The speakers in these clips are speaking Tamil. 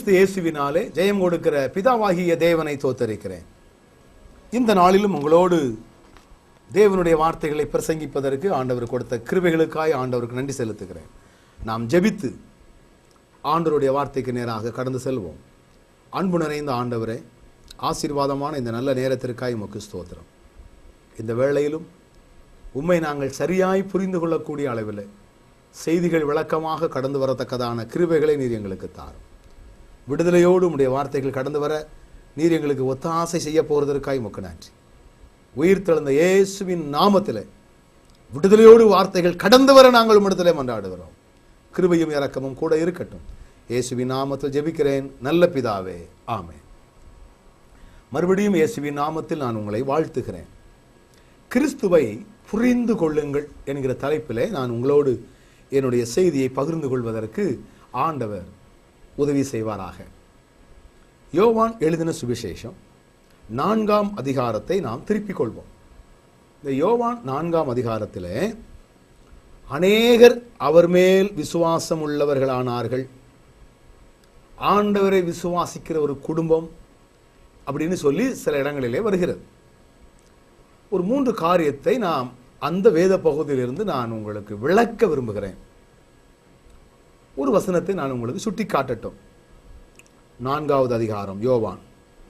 கிறிஸ்து இயேசுவினாலே ஜெயம் கொடுக்கிற பிதாவாகிய தேவனை தோத்தரிக்கிறேன். இந்த நாளிலும் உங்களோடு தேவனுடைய வார்த்தைகளை பிரசங்கிப்பதற்கு ஆண்டவர் கொடுத்த கிருபைகளுக்காய் ஆண்டவருக்கு நன்றி செலுத்துகிறேன். நாம் ஜெபித்து ஆண்டவருடைய வார்த்தைக்கு நேராக கடந்து செல்வோம். அன்பு நிறைந்த ஆண்டவரே, ஆசீர்வாதமான இந்த நல்ல நேரத்திற்காய் உமக்கு ஸ்தோத்திரம். இந்த வேளையிலும் உம்மை நாங்கள் சரியாய் புரிந்து கொள்ளக்கூடிய அளவில் செய்திகள் விளக்கமாக கடந்து வரத்தக்கதான கிருபைகளை நீர் எங்களுக்கு தாரும். விடுதலையோடு உம்முடைய வார்த்தைகள் கடந்து வர நீர் எங்களுக்கு ஒத்தாசை செய்ய போகிறதற்காய் உமக்கு நன்றி. உயிர்த்தெழுந்த இயேசுவின் நாமத்தில் விடுதலையோடு வார்த்தைகள் கடந்து வர நாங்கள் உம்மிடத்திலே மன்றாடுகிறோம். கிருபையும் இரக்கமும் கூட இருக்கட்டும். இயேசுவின் நாமத்தில் ஜெபிக்கிறேன் நல்ல பிதாவே, ஆமென். மறுபடியும் இயேசுவின் நாமத்தில் நான் உங்களை வாழ்த்துகிறேன். கிறிஸ்துவை புரிந்து கொள்ளுங்கள் என்கிற தலைப்பிலே நான் உங்களோடு என்னுடைய செய்தியை பகிர்ந்து கொள்வதற்கு ஆண்டவர் உதவி செய்வாராக. யோவான் எழுதின சுவிசேஷம் 4ஆம் அதிகாரத்தை நாம் திருப்பிக் கொள்வோம். இந்த யோவான் 4ஆம் அதிகாரத்திலே அநேகர் அவர் மேல் விசுவாசம் உள்ளவர்களானார்கள், ஆண்டவரை விசுவாசிக்கிற ஒரு குடும்பம் அப்படின்னு சொல்லி சில இடங்களிலே வருகிறது. ஒரு 3 காரியத்தை நாம் அந்த வேத பகுதியிலிருந்து நான் உங்களுக்கு விளக்க விரும்புகிறேன். ஒரு வசனத்தை நான் உங்களுக்கு சுட்டி காட்டட்டும். 4வது அதிகாரம் யோவான்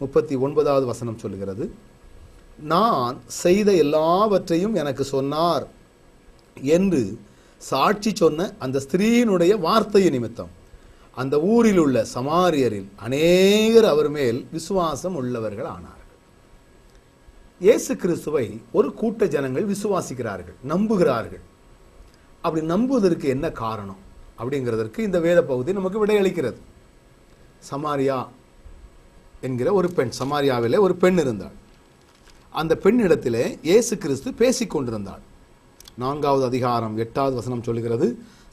39வது வசனம் சொல்லுகிறது, நான் செய்த எல்லாவற்றையும் எனக்கு சொன்னார் என்று சாட்சி சொன்ன அந்த ஸ்திரீயினுடைய வார்த்தை நிமித்தம் அந்த ஊரில் உள்ள சமாரியரில் அநேகர் அவர் மேல் விசுவாசம் உள்ளவர்கள் ஆனார்கள். இயேசு கிறிஸ்துவை ஒரு கூட்ட ஜனங்கள் விசுவாசிக்கிறார்கள், நம்புகிறார்கள். அப்படி நம்புவதற்கு என்ன காரணம் அப்படிங்கிறதற்கு இந்த வேத பகுதி நமக்கு விடையளிக்கிறது. சமாரியா என்கிற ஒரு பெண், சமாரியாவிலே ஒரு பெண் இருந்தாள். அந்த பெண்ணிடத்திலே இயேசு கிறிஸ்து பேசிக்கொண்டிருந்தாள். 4வது அதிகாரம் 8வது வசனம் சொல்லுகிறது,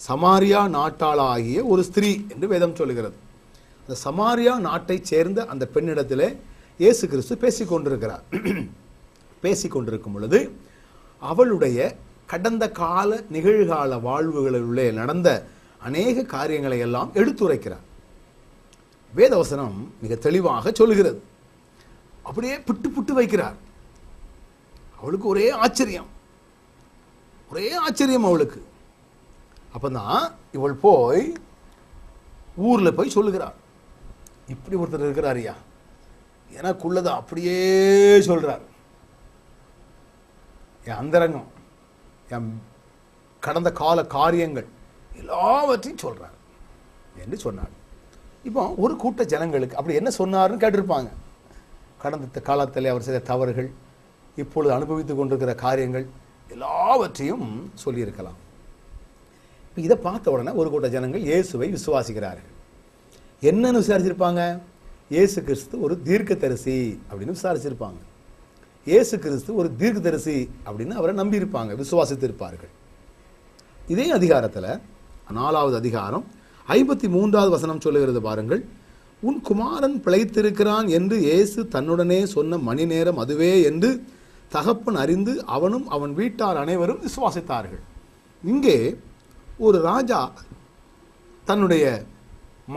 சமாரியா நாட்டாளாகிய ஒரு ஸ்திரீ என்று வேதம் சொல்லுகிறது. அந்த சமாரியா நாட்டைச் சேர்ந்த அந்த பெண்ணிடத்திலே இயேசு கிறிஸ்து பேசிக்கொண்டிருக்கிறார். பேசிக்கொண்டிருக்கும் பொழுது அவளுடைய கடந்த கால நிகழ்கால வாழ்வுகளிலே நடந்த அநேக காரியங்களை எல்லாம் எடுத்துரைக்கிறார். வேதவசனம் மிக தெளிவாக சொல்லுகிறது. அப்படியே புட்டு புட்டு வைக்கிறார். அவளுக்கு ஒரே ஆச்சரியம் அவளுக்கு. அப்பதான் இவள் போய் ஊர்ல போய் சொல்லுகிறார், இப்படி ஒருத்தர் இருக்கிறார் ஐயா, எனக்குள்ளதை அப்படியே சொல்றார், என் அந்தரங்கம், என் கடந்த கால காரியங்கள் எல்லாவற்றையும் சொல்றார் என்று சொன்னார். இப்போ ஒரு கூட்ட ஜனங்களுக்கு அப்படி என்ன சொன்னார்னு கேட்டிருப்பாங்க. கடந்த காலத்தில் அவர் செய்த தவறுகள், இப்பொழுது அனுபவித்துக் கொண்டிருக்கிற காரியங்கள் எல்லாவற்றையும் சொல்லியிருக்கலாம். இப்போ இதை பார்த்த உடனே ஒரு கூட்ட ஜனங்கள் இயேசுவை விசுவாசிக்கிறார்கள். என்னன்னு விசாரிச்சிருப்பாங்க? இயேசு கிறிஸ்து ஒரு தீர்க்கதரிசி அப்படின்னு விசாரிச்சிருப்பாங்க. இயேசு கிறிஸ்து ஒரு தீர்க்கதரிசி அப்படின்னு அவரை நம்பியிருப்பாங்க, விசுவாசித்திருப்பார்கள். இதே அதிகாரத்தில் 4வது அதிகாரம் 53வது வசனம் சொல்லுகிறது பாருங்கள், உன் குமாரன் பிழைத்திருக்கிறான் என்று இயேசு தன்னுடனே சொன்ன மணி நேரம் அதுவே என்று தகப்பன் அறிந்து அவனும் அவன் வீட்டார் அனைவரும் விசுவாசித்தார்கள். இங்கே ஒரு ராஜா தன்னுடைய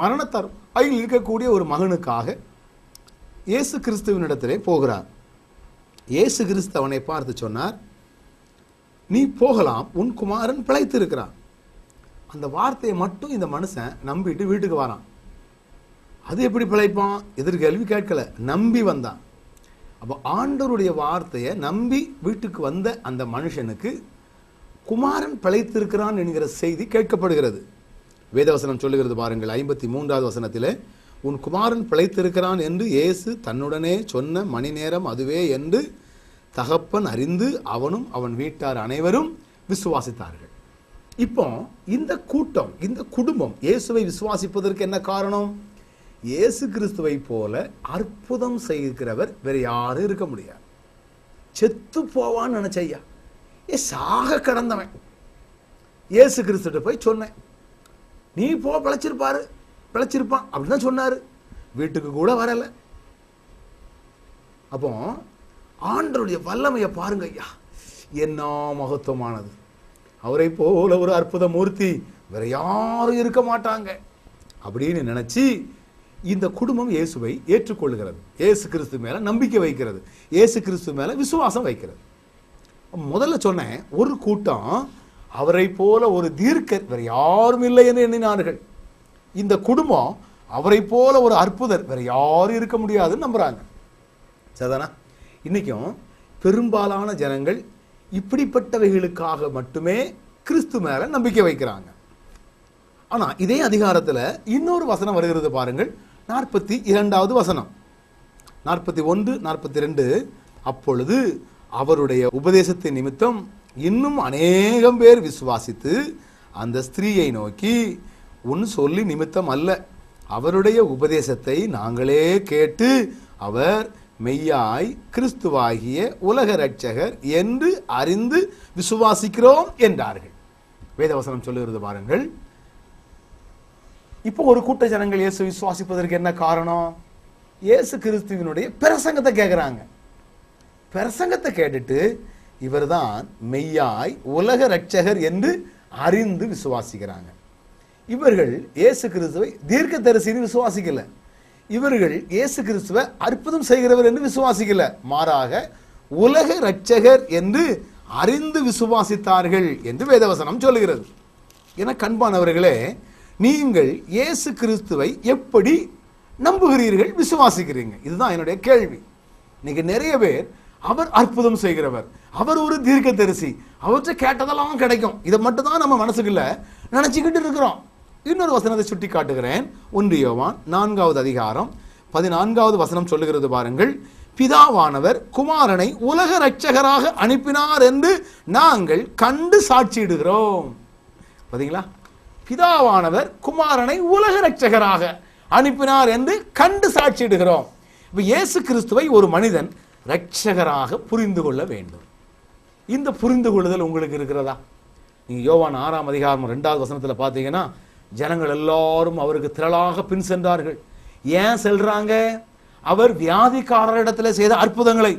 மரணத்தருவாயில் இருக்கக்கூடிய ஒரு மகனுக்காக இயேசு கிறிஸ்துவினிடத்திலே போகிறார். இயேசு கிறிஸ்து அவனை பார்த்து சொன்னார், நீ போகலாம், உன் குமாரன் பிழைத்திருக்கிறான். அந்த வார்த்தையை மட்டும் இந்த மனுஷன் நம்பிட்டு வீட்டுக்கு வரான். அது எப்படி பிழைப்பான்? எதிர்கேள்வி கேட்கல, நம்பி வந்தான். அப்போ ஆண்டவருடைய வார்த்தையை நம்பி வீட்டுக்கு வந்த அந்த மனுஷனுக்கு குமாரன் பிழைத்திருக்கிறான் என்கிற செய்தி கேட்கப்படுகிறது. வேதவசனம் சொல்லுகிறது பாருங்கள், 53வது வசனத்திலே, உன் குமாரன் பிழைத்திருக்கிறான் என்று இயேசு தன்னுடனே சொன்ன மணி நேரம் அதுவே என்று தகப்பன் அறிந்து அவனும் அவன் வீட்டார் அனைவரும் விசுவாசித்தார்கள். இப்போ இந்த கூட்டம், இந்த குடும்பம் இயேசுவை விசுவாசிப்பதற்கு என்ன காரணம்? இயேசு கிறிஸ்துவை போல அற்புதம் செய்கிறவர் வேற யாரும் இருக்க முடியாது. செத்து போவான்னு நினைச்சையா, சாக கடந்தவன் இயேசு கிறிஸ்துட்ட போய் சொன்னேன், நீ போ பிழைச்சிருப்பான் அப்படின்னு தான் சொன்னாரு. வீட்டுக்கு கூட வரல. அப்போ ஆண்டவருடைய வல்லமையை பாருங்க ஐயா, என்ன மகத்துவமானது. அவரை போல ஒரு அற்புத மூர்த்தி வேற யாரும் இருக்க மாட்டாங்க அப்படின்னு நினைச்சு இந்த குடும்பம் இயேசுவை ஏற்றுக்கொள்கிறது, இயேசு கிறிஸ்து மேல நம்பிக்கை வைக்கிறது, இயேசு கிறிஸ்து மேல விசுவாசம் வைக்கிறது. முதல்ல சொன்னேன், ஒரு கூட்டம் அவரை போல ஒரு தீர்க்கர் வேற யாரும் இல்லை என்று எண்ணினார்கள். இந்த குடும்பம் அவரை போல ஒரு அற்புதர் வேற யாரும் இருக்க முடியாதுன்னு நம்புறாங்க. சரிதானா? இன்னைக்கும் பெரும்பாலான ஜனங்கள் இப்படிப்பட்டவைகளுக்காக மட்டுமே கிறிஸ்து மேல நம்பிக்கை வைக்கிறாங்க. ஆனா இதே அதிகாரத்துல இன்னொரு வசனம் வருகிறது பாருங்கள், 42வது வசனம், 41, 42. அப்பொழுது அவருடைய உபதேசத்தின் நிமித்தம் இன்னும் அநேகம் பேர் விசுவாசித்து அந்த ஸ்திரீயை நோக்கி, உன் சொல்லி நிமித்தம் அல்ல, அவருடைய உபதேசத்தை நாங்களே கேட்டு அவர் மெய்யாய் கிறிஸ்துவாகிய உலக இரட்சகர் என்று அறிந்து விசுவாசிக்கிறோம் என்றார்கள். வேதவசனம் சொல்லுகிறது பாருங்கள். இப்போ ஒரு கூட்ட ஜனங்கள் இயேசு விசுவாசிப்பதற்கு என்ன காரணம்? இயேசு கிறிஸ்துவினுடைய பிரசங்கத்தை கேட்கிறாங்க. பிரசங்கத்தை கேட்டுட்டு இவர்தான் மெய்யாய் உலக இரட்சகர் என்று அறிந்து விசுவாசிக்கிறாங்க. இவர்கள் இயேசு கிறிஸ்துவை தீர்க்கதரிசின்னு விசுவாசிக்கல, இவர்கள் இயேசு கிறிஸ்துவை அற்புதம் செய்கிறவர் என்று விசுவாசிக்கல, மாறாக உலக இரட்சகர் என்று அறிந்து விசுவாசித்தார்கள் என்று வேதவசனம் சொல்லுகிறது. என கண்பானவர்களே, நீங்கள் இயேசு கிறிஸ்துவை எப்படி நம்புகிறீர்கள், விசுவாசிக்கிறீங்க? இதுதான் என்னுடைய கேள்வி. இன்னைக்கு நிறைய பேர் அவர் அற்புதம் செய்கிறவர், அவர் ஒரு தீர்க்கதரிசி, அவற்றை கேட்டதெல்லாம் கிடைக்கும், இதை மட்டும் தான் நம்ம மனசுக்குள்ள நினைச்சுக்கிட்டு இருக்கிறோம். இன்னொரு வசனத்தை சுட்டி காட்டுகிறேன். 1 யோவான் 4வது அதிகாரம் 14வது வசனம் சொல்லுகிறது பாருங்கள். பிதாவானவர் குமாரனை உலக இரட்சகராக அனுப்பினார் என்று நாங்கள் கண்டு சாட்சியிடுகிறோம். பாத்தீங்களா? பிதாவானவர் குமாரனை உலக இரட்சகராக அனுப்பினார் என்று கண்டு சாட்சியிடுகிறோம். இப்ப இயேசு கிறிஸ்துவை ஒரு மனிதன் இரட்சகராக புரிந்து கொள்ள வேண்டும். இந்த புரிந்து கொள்ளுதல் உங்களுக்கு இருக்கிறதா? நீங்க யோவான் 6ஆம் அதிகாரம் 2வது வசனத்துல பாத்தீங்கன்னா, ஜனங்கள் எல்லாரும் அவருக்கு திரளாக பின் சென்றார்கள். ஏன் செல்றாங்க? அவர் வியாதிக்காரரிடத்துல செய்த அற்புதங்களை,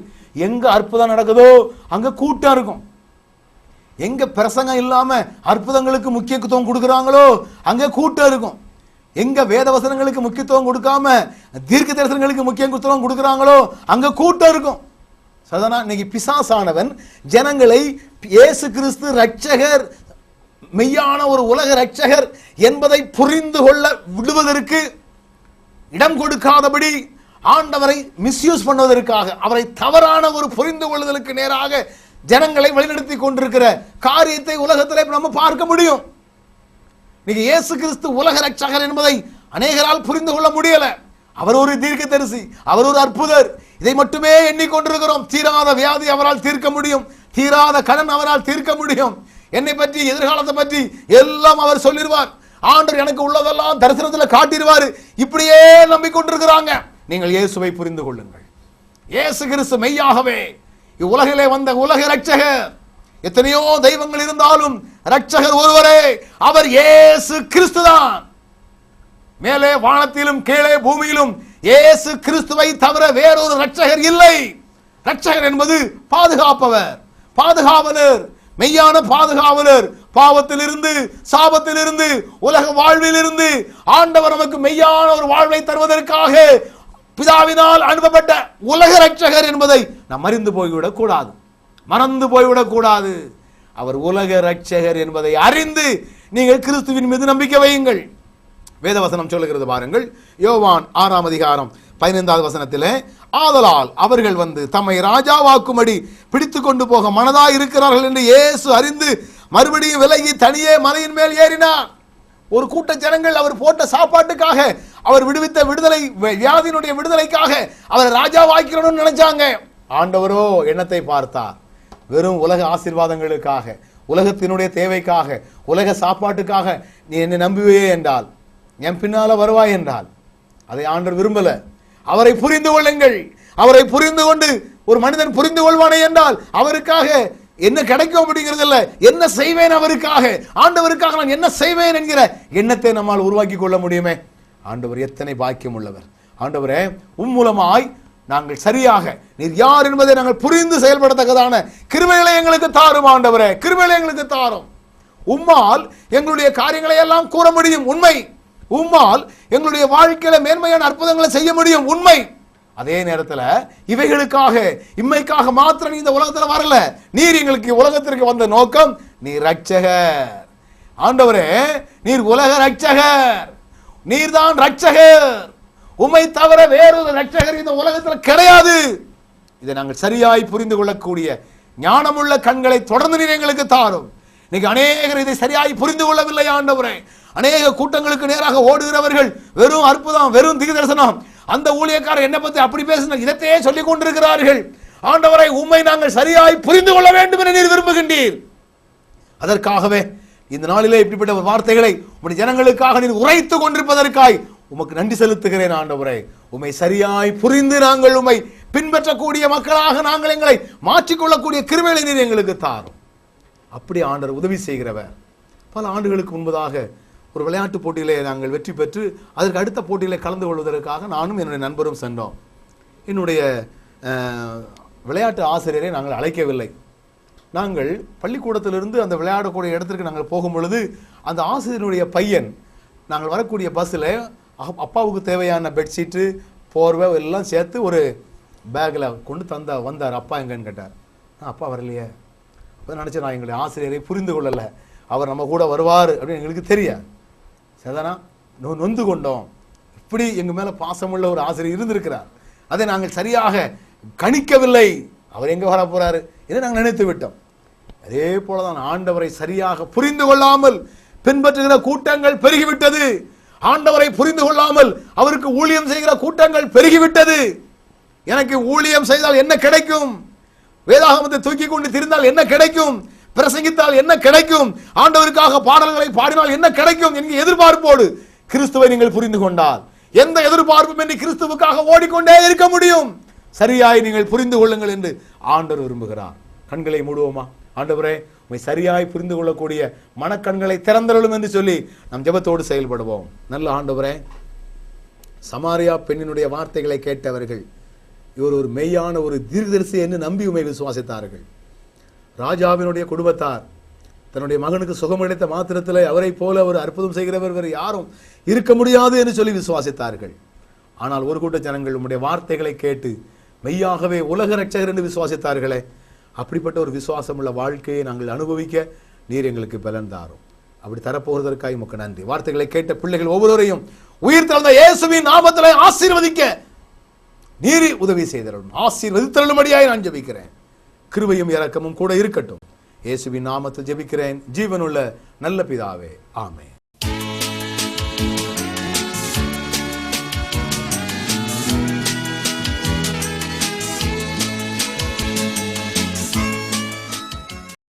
எங்க அற்புதம் நடக்குதோ அங்க கூட்டம் இருக்கும். எங்க பிரசங்கம் இல்லாம அற்புதங்களுக்கு முக்கியத்துவம் கொடுக்குறாங்களோ அங்க கூட்டம் இருக்கும். எங்க வேதவசனங்களுக்கு முக்கியத்துவம் கொடுக்காம தீர்க்க தரிசனங்களுக்கு முக்கியத்துவம் கொடுக்குறாங்களோ அங்க கூட்டம் இருக்கும். சதனா இன்னைக்கு பிசாசானவன் ஜனங்களை இயேசு கிறிஸ்து இரட்சகர், மெய்யான ஒரு உலக இரட்சகர் என்பதை புரிந்து கொள்ள விடுவதற்கு இடம் கொடுக்காதபடி, ஆண்டவரை மிஸ்யூஸ் பண்ணுவதற்காக, அவரை தவறான ஒரு புரிந்து கொள்ளுதலுக்கு நேராக ஜனங்களை வழிநடத்தி கொண்டிருக்கிற காரியத்தை உலகத்திலே நம்ம பார்க்க முடியும். இன்னைக்கு இயேசு கிறிஸ்து உலக இரட்சகர் என்பதை அநேகரால் புரிந்து கொள்ள முடியல. அவர் ஒரு தீர்க்கதரிசி, அவர் ஒரு அற்புதர், இதை மட்டுமே எண்ணிக்கொண்டிருக்கிறோம். தீராத வியாதி அவரால் தீர்க்க முடியும், தீராத கடன் அவரால் தீர்க்க முடியும், என்னை பற்றி எதிர்காலத்தை பற்றி எல்லாம் அவர் சொல்லிடுவார், ஆண்டவர் எனக்கு உள்ளதெல்லாம் தரிசனத்தில் காட்டிடுவார். இப்படியே நம்பிக்கொண்டிருக்கிறாங்க. நீங்கள் இயேசுவை புரிந்து கொள்ளுங்கள். இயேசு கிறிஸ்து மெய்யாகவே இவ்வுலகிலே வந்த உலக இரட்சகர். எத்தனையோ தெய்வங்கள் இருந்தாலும் இரட்சகர் ஒருவரே, அவர் இயேசு கிறிஸ்து தான். மேலே வானத்திலும் கீழே பூமியிலும் இயேசு கிறிஸ்துவை தவிர வேறொரு இரட்சகர் இல்லை. இரட்சகர் என்பது பாதுகாப்பவர், பாதுகாவலர், மெய்யான பாதுகாவலர். பாவத்திலிருந்து, சாபத்திலிருந்து, உலக வாழ்விலிருந்து ஆண்டவர் நமக்கு மெய்யான ஒரு வாழ்வை தருவதற்காக பிதாவினால் அனுப்பப்பட்ட உலக இரட்சகர் என்பதை நாம் அறிந்து போய்விடக் கூடாது, மறந்து போய்விடக் கூடாது. அவர் உலக இரட்சகர் என்பதை அறிந்து நீங்கள் கிறிஸ்துவின் மீது நம்பிக்கை வையுங்கள். வேதவசனம் சொல்லுகிறது பாருங்கள். யோவான் 6ஆம் அதிகாரம் 15வது வசனத்திலே, ஆதலால் அவர்கள் வந்து தம்மை ராஜாவாக்கும்படி பிடித்து கொண்டு போக மனதாய் இருக்கிறார்கள் என்று இயேசு அறிந்து மறுபடியும் விலகி தனியே மலையின் மேல் ஏறினார். ஒரு கூட்ட ஜனங்கள் அவர் போட்ட சாப்பாட்டுக்காக, அவர் விடுவித்த விடுதலை, வியாதியினுடைய விடுதலைக்காக அவர் ராஜாவாக்கிறோம்னு நினைச்சாங்க. ஆண்டவரோ எண்ணத்தை பார்த்தார். வெறும் உலக ஆசீர்வாதங்களுக்காக, உலகத்தினுடைய தேவைக்காக, உலக சாப்பாட்டுக்காக நீ என்னை நம்புவே என்றால், என் பின்னால வருவாய் என்றால், அதை ஆண்டவர் விரும்பல. அவரை புரிந்து கொள்ளுங்கள். அவரை புரிந்து கொண்டு ஒரு மனிதன் புரிந்து கொள்வானே என்றால் அவருக்காக என்ன கிடைக்கும் அப்படிங்கிறது இல்ல, என்ன செய்வேன் அவருக்காக, ஆண்டவருக்காக நான் என்ன செய்வேன் என்கிற எண்ணத்தை நம்மால் உருவாக்கி கொள்ள முடியுமே. ஆண்டவர் எத்தனை பாக்கியம் உள்ளவர். ஆண்டவரே, மூலமாய் நாங்கள் சரியாக நீர் யார் என்பதை நாங்கள் புரிந்து செயல்படத்தக்கதான கிருபைகளை எங்களுக்கு தாரும். ஆண்டவரே, கிருபைகளை எங்களுக்கு தாரும். உம்மால் எங்களுடைய காரியங்களை எல்லாம் கூற முடியும். உண்மை, உம்மால் எங்களுடைய வாழ்க்கையில மேன்மையான அற்புதங்களை செய்ய முடியும், உண்மை. அதே நேரத்தில் இவைகளுக்காக இம்மைக்காக மாத்திரம் நீ இந்த உலகத்தில் வரல. நீர் எங்களுக்கு உலகத்திற்கு வந்த நோக்கம், நீர் ரட்சகர். ஆண்டவரே, நீர் உலக ரட்சகர், நீர்தான் ரட்சகர். உம்மை தவிர வேறொரு ரட்சகர் இந்த உலகத்தில் கிடையாது. இதை நாங்கள் சரியாய் புரிந்து கொள்ளக்கூடிய ஞானமுள்ள கண்களை தொடர்ந்து நீர் எங்களுக்கு தாரும். இன்னைக்கு அநேகர் இதை சரியாய் புரிந்து கொள்ளவில்லை ஆண்டவரே. அநேக கூட்டங்களுக்கு நேராக ஓடுகிறவர்கள் வெறும் அற்புதம், வெறும் தீர்க்கதரிசனம், அந்த ஊழியக்காரர் என்ன பத்தி அப்படி பேசின இதையே சொல்லிக் கொண்டிருக்கிறார்கள். ஆண்டவரை, உம்மை நாங்கள் சரியாய் புரிந்து கொள்ள வேண்டும் என நீர் விரும்புகின்றீர். அதற்காகவே இந்த நாளிலே இப்படிப்பட்ட வார்த்தைகளை உம்முடைய ஜனங்களுக்காக நீர் உரைத்து கொண்டிருப்பதற்காய் உமக்கு நன்றி செலுத்துகிறேன் ஆண்டவரே. உம்மை சரியாய் புரிந்து நாங்கள் உம்மை பின்பற்றக்கூடிய மக்களாக நாங்கள் எங்களை மாற்றிக்கொள்ளக்கூடிய கிருபையை நீர் எங்களுக்கு தாரும். அப்படி ஆண்டவர் உதவி செய்கிறவர். பல ஆண்டுகளுக்கு முன்பதாக ஒரு விளையாட்டு போட்டியிலே நாங்கள் வெற்றி பெற்று அதற்கு அடுத்த போட்டியிலே கலந்து கொள்வதற்காக நானும் என்னுடைய நண்பரும் சென்றோம். என்னுடைய விளையாட்டு ஆசிரியரை நாங்கள் அழைக்கவில்லை. நாங்கள் பள்ளிக்கூடத்திலிருந்து அந்த விளையாடக்கூடிய இடத்திற்கு நாங்கள் போகும் பொழுது அந்த ஆசிரியருடைய பையன் நாங்கள் வரக்கூடிய பஸ்ஸில் அப்பாவுக்கு தேவையான பெட்ஷீட்டு, போர்வை எல்லாம் சேர்த்து ஒரு பேக்கில் கொண்டு வந்தார். அப்பா எங்கன்னு கேட்டார். அப்பா வரலையே. அப்போ நினச்சேன், நான் எங்களுடைய ஆசிரியரை புரிந்து கொள்ளலை, அவர் நம்ம கூட வருவார் அப்படின்னு எங்களுக்கு தெரியாது. சரிதானா? நொந்து கொண்டோம். இப்படி எங்கள் மேலே பாசமுள்ள ஒரு ஆசிரியர் இருந்திருக்கிறார், அதை நாங்கள் சரியாக கணிக்கவில்லை. அவர் எங்கே வர போகிறாரு இதை நாங்கள் நினைத்து விட்டோம். அதே போலதான் ஆண்டவரை சரியாக புரிந்து கொள்ளாமல் பின்பற்றுகிற கூட்டங்கள் பெருகிவிட்டது. ஆண்டவரை புரிந்து கொள்ளாமல் அவருக்கு ஊழியம் செய்கிற கூட்டங்கள் பெருகிவிட்டது. எனக்கு ஊழியம் செய்தால் என்ன கிடைக்கும்? வேதாகமத்தை தூக்கி கொண்டு திரிந்தால் என்ன கிடைக்கும்? பிரசங்கித்தால் என்ன கிடைக்கும்? ஆண்டவருக்காக பாடல்களை பாடினால் என்ன கிடைக்கும் என்கிற எதிர்பார்ப்போடு கிறிஸ்துவை நீங்கள் புரிந்து கொண்டால் எந்த எதிர்பார்ப்பும் என்று கிறிஸ்துவுக்காக ஓடிக்கொண்டே இருக்க முடியும். சரியாய் நீங்கள் புரிந்து கொள்ளுங்கள் என்று ஆண்டவர் விரும்புகிறார். கண்களை மூடுவோமா? ஆண்டவரே, உம்மை சரியாய் புரிந்து கொள்ளக்கூடிய மனக்கண்களை திறந்தருளும் என்று சொல்லி நம் ஜெபத்தோடு செயல்படுவோம். நல்ல ஆண்டவரே, சமாரியா பெண்ணினுடைய வார்த்தைகளை கேட்டவர்கள் இவர் ஒரு மெய்யான ஒரு தீர்க்கதரிசி என்று நம்பி உம்மை விசுவாசித்தார்கள். ராஜாவினுடைய குடும்பத்தார் தன்னுடைய மகனுக்கு சுகமளித்த மாத்திரத்தில் அவரை போல ஒரு அற்புதம் செய்கிறவர் வேறு யாரும் இருக்க முடியாது என்று சொல்லி விசுவாசித்தார்கள். ஆனால் ஒரு கூட்ட ஜனங்கள் உம்முடைய வார்த்தைகளை கேட்டு மெய்யாகவே உலக ரட்சகர் என்று விசுவாசித்தார்களே, அப்படிப்பட்ட ஒரு விசுவாசம் உள்ள வாழ்க்கையை நாங்கள் அனுபவிக்க நீர் எங்களுக்கு பலன் தாரும். அப்படி தரப்போவதற்காக உமக்கு நன்றி. வார்த்தைகளை கேட்ட பிள்ளைகள் ஒவ்வொருவரையும் உயிர் தழுந்த இயேசுவின் நாமத்திலே ஆசீர்வதிக்க நீர் உதவி செய்தருளும். ஆசீர்வதித்தருளும்படியாய் நான் ஜெபிக்கிறேன். கிருபையும் இரக்கமும் கூட இருக்கட்டும். இயேசுவின் நாமத்தில் ஜெபிக்கிறேன், ஜீவனுள்ள நல்ல பிதாவே, ஆமென்.